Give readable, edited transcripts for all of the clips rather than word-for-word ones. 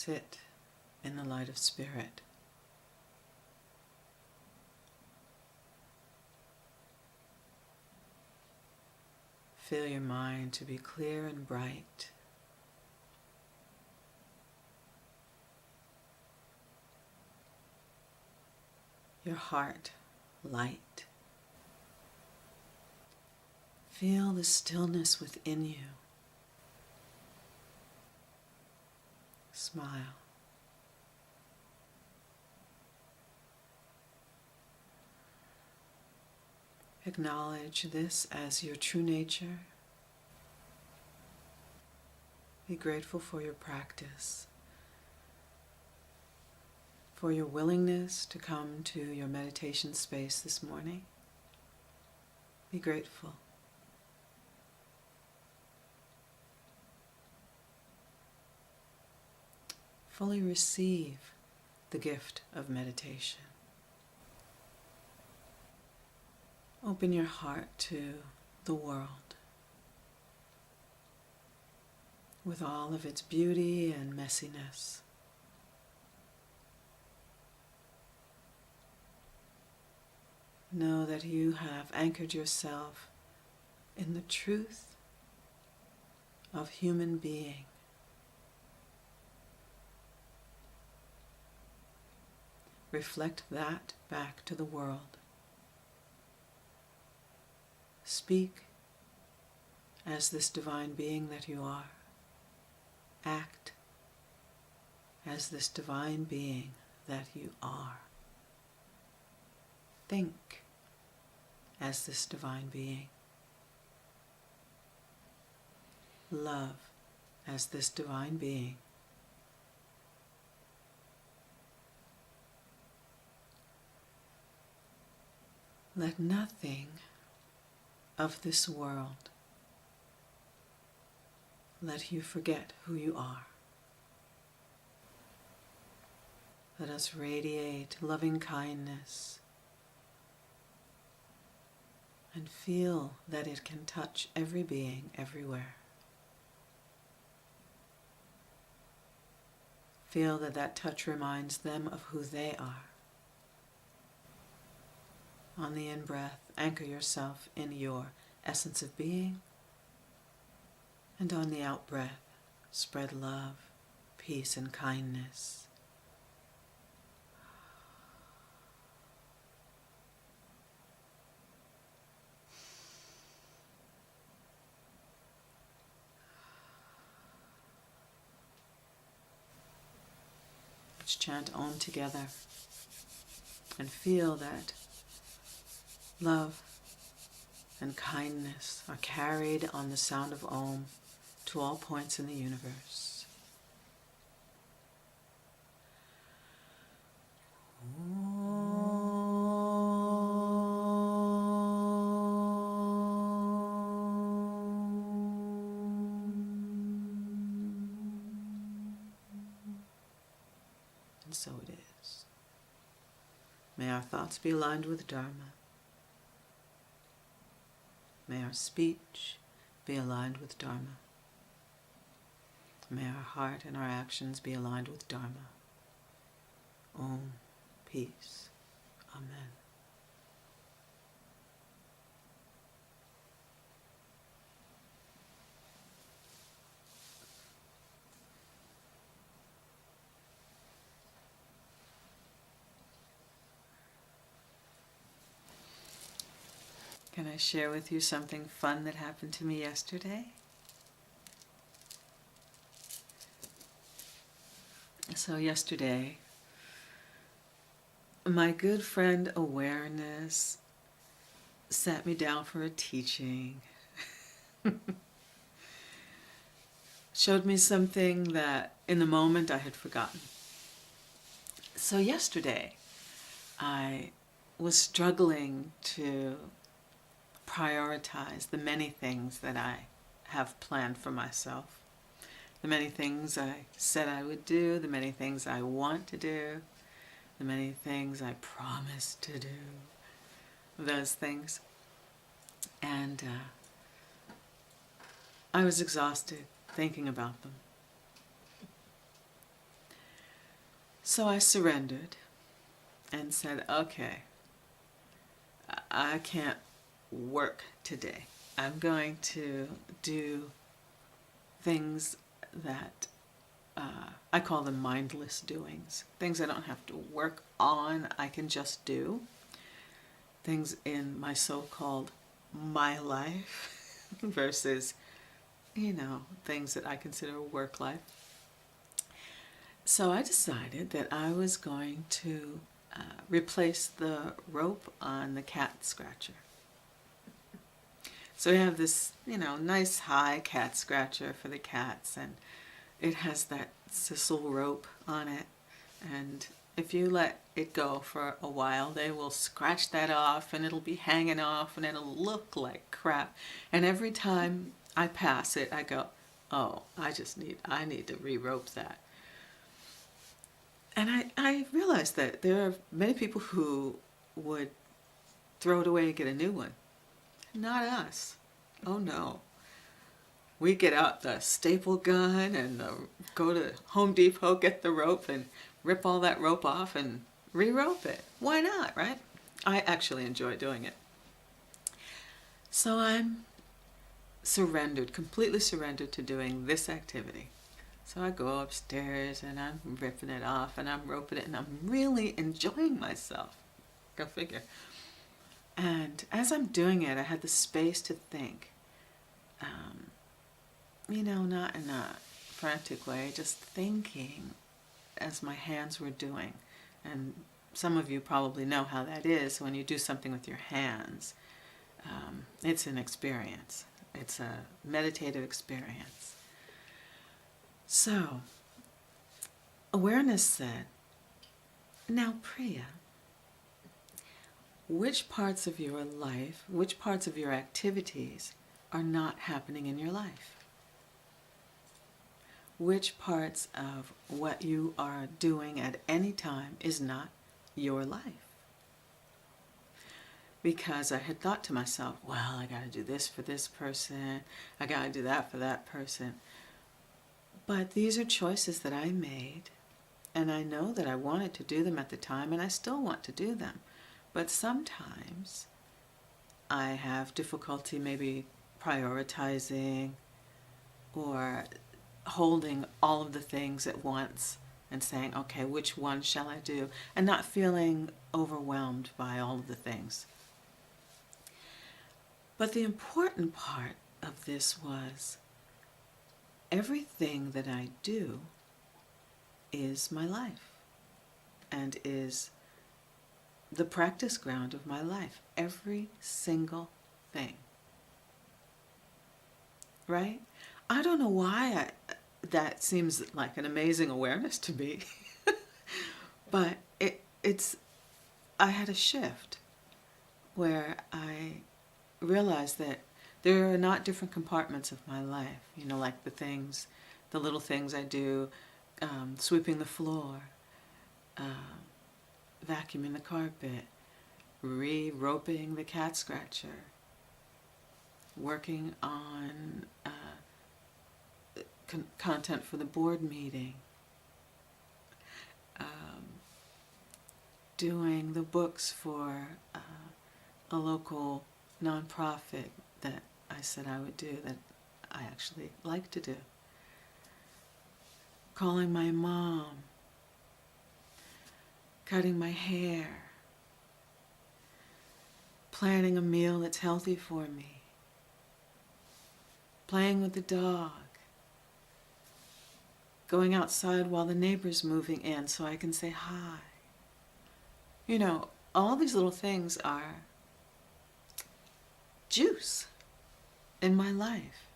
Sit in the light of spirit. Feel your mind to be clear and bright. Your heart light. Feel the stillness within you. Smile. Acknowledge this as your true nature. Be grateful for your practice, for your willingness to come to your meditation space this morning. Be grateful. Fully receive the gift of meditation. Open your heart to the world with all of its beauty and messiness. Know that you have anchored yourself in the truth of human being. Reflect that back to the world. Speak as this divine being that you are. Act as this divine being that you are. Think as this divine being. Love as this divine being. Let nothing of this world let you forget who you are. Let us radiate loving kindness and feel that it can touch every being everywhere. Feel that that touch reminds them of who they are. On the in-breath, anchor yourself in your essence of being, and on the out-breath, spread love, peace, and kindness. Let's chant Om together and feel that love and kindness are carried on the sound of Om to all points in the universe. And so it is. May our thoughts be aligned with Dharma. May our speech be aligned with Dharma. May our heart and our actions be aligned with Dharma. Om, peace. Amen. Can I share with you something fun that happened to me yesterday? So yesterday, my good friend Awareness sat me down for a teaching. Showed me something that in the moment I had forgotten. So yesterday, I was struggling to prioritize the many things that I have planned for myself. The many things I said I would do, the many things I want to do, the many things I promised to do, those things. And I was exhausted thinking about them. So I surrendered and said, okay, I can't work today. I'm going to do things that I call them mindless doings. Things I don't have to work on, I can just do. Things in my so-called my life versus, things that I consider work life. So I decided that I was going to replace the rope on the cat scratcher. So we have this, nice high cat scratcher for the cats, and it has that sisal rope on it. And if you let it go for a while, they will scratch that off, and it'll be hanging off, and it'll look like crap. And every time I pass it, I go, oh, I need to re-rope that. And I realized that there are many people who would throw it away and get a new one. Not us. Oh no. We get out the staple gun and go to Home Depot, get the rope, and rip all that rope off and re-rope it. Why not, right? I actually enjoy doing it. So I'm completely surrendered to doing this activity. So I go upstairs and I'm ripping it off and I'm roping it and I'm really enjoying myself. Go figure. And as I'm doing it, I had the space to think. Not in a frantic way, just thinking as my hands were doing. And some of you probably know how that is when you do something with your hands. It's an experience. It's a meditative experience. So, awareness said, now Priya, which parts of your life, which parts of your activities are not happening in your life? Which parts of what you are doing at any time is not your life? Because I had thought to myself, well, I got to do this for this person, I got to do that for that person. But these are choices that I made, and I know that I wanted to do them at the time, and I still want to do them. But sometimes I have difficulty maybe prioritizing or holding all of the things at once and saying, okay, which one shall I do? And not feeling overwhelmed by all of the things. But the important part of this was everything that I do is my life and is the practice ground of my life. Every single thing. Right? I don't know why that seems like an amazing awareness to me. But I had a shift where I realized that there are not different compartments of my life. Like the little things I do, sweeping the floor, vacuuming the carpet, re-roping the cat scratcher, working on content for the board meeting, doing the books for a local nonprofit that I said I would do, that I actually like to do, calling my mom, cutting my hair, planning a meal that's healthy for me, playing with the dog, going outside while the neighbor's moving in so I can say hi. All these little things are juice in my life.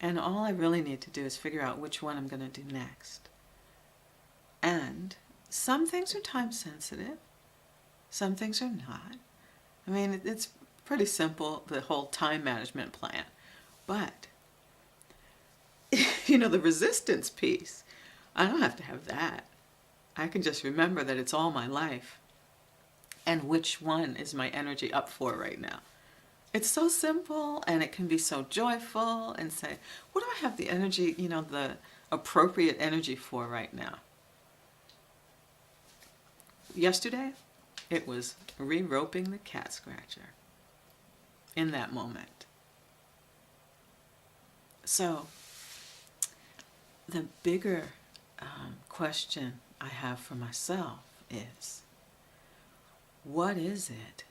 And all I really need to do is figure out which one I'm going to do next. And some things are time sensitive. Some things are not. I mean, it's pretty simple, the whole time management plan. But, the resistance piece, I don't have to have that. I can just remember that it's all my life. And which one is my energy up for right now? It's so simple, and it can be so joyful, and say, what do I have the energy, the appropriate energy for right now? yesterday, it was re-roping the cat scratcher in that moment. So the bigger question I have for myself is, what is it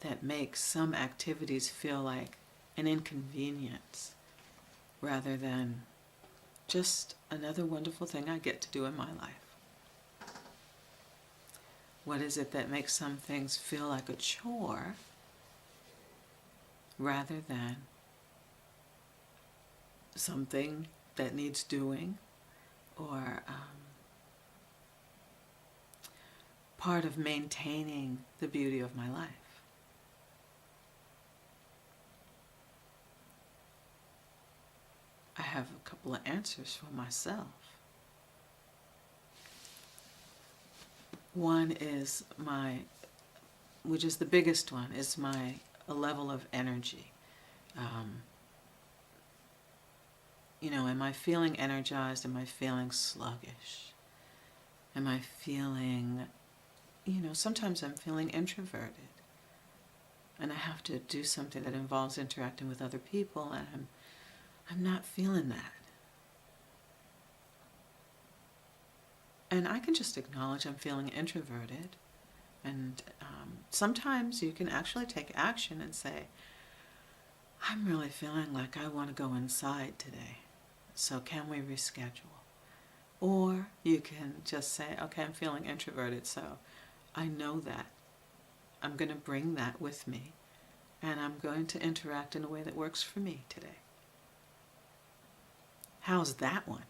that makes some activities feel like an inconvenience rather than just another wonderful thing I get to do in my life? What is it that makes some things feel like a chore rather than something that needs doing, or part of maintaining the beauty of my life? I have a couple of answers for myself. One is which is the biggest one, is a level of energy. Am I feeling energized? Am I feeling sluggish? Am I feeling, sometimes I'm feeling introverted. And I have to do something that involves interacting with other people, and I'm not feeling that. And I can just acknowledge I'm feeling introverted. And sometimes you can actually take action and say, I'm really feeling like I want to go inside today. So can we reschedule? Or you can just say, okay, I'm feeling introverted, so I know that. I'm going to bring that with me, and I'm going to interact in a way that works for me today. How's that one?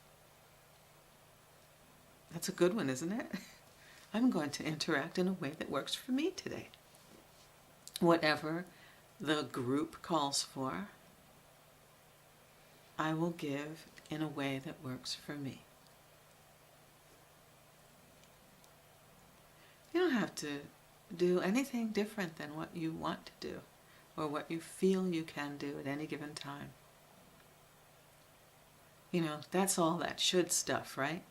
That's a good one, isn't it? I'm going to interact in a way that works for me today. Whatever the group calls for, I will give in a way that works for me. You don't have to do anything different than what you want to do or what you feel you can do at any given time. That's all that should stuff, right?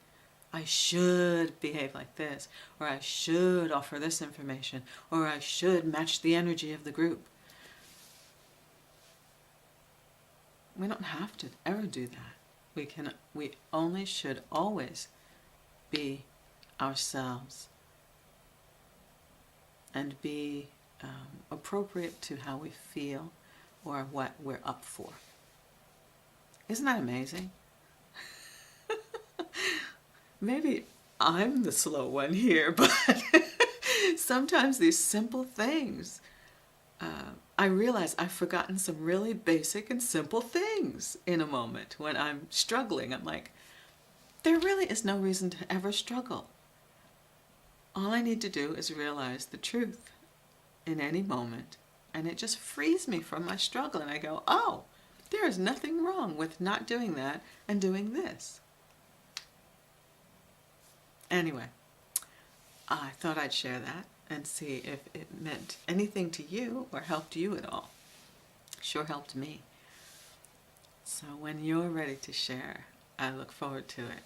I should behave like this, or I should offer this information, or I should match the energy of the group. We don't have to ever do that. We only should always be ourselves and be appropriate to how we feel or what we're up for. Isn't that amazing? Maybe I'm the slow one here, but sometimes these simple things, I realize I've forgotten some really basic and simple things in a moment when I'm struggling. I'm like, there really is no reason to ever struggle. All I need to do is realize the truth in any moment, and it just frees me from my struggle. And I go, oh, there is nothing wrong with not doing that and doing this. Anyway, I thought I'd share that and see if it meant anything to you or helped you at all. Sure helped me. So when you're ready to share, I look forward to it.